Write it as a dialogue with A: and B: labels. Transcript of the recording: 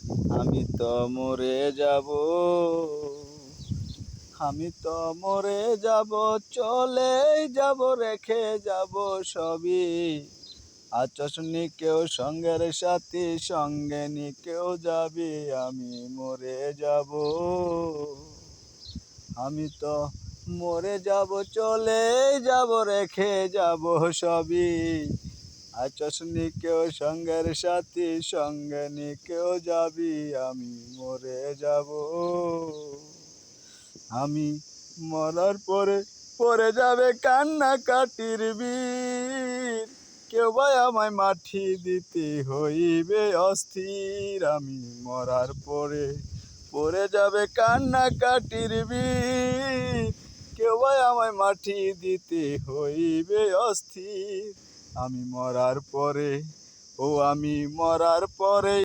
A: আমি তো মরে যাব, আমি তো মরে যাব, চলেই যাব, রেখে যাব সবই। আচ্ছাস নি কেউ সঙ্গের সাথী, সঙ্গে নি কেউ যাবি, আমি মরে যাব। আমি তো মরে যাব, চলেই যাব, রেখে যাব সবই। আচ্ছাস নি কেউ সঙ্গের সাথী, সঙ্গে নি কেউ যাবি, আমি মরে যাব। আমি মরার পরে পড়ে যাবে কান্নাকাটির বীর, কেউ ভাই আমায় মাটি দিতে হইবে অস্থির। আমি মরার পরে পড়ে যাবে কান্নাকাটির বীর, কেউ ভাই আমায় মাটি দিতে হইবে অস্থির। আমি মরার পরে, ও আমি মরার পরে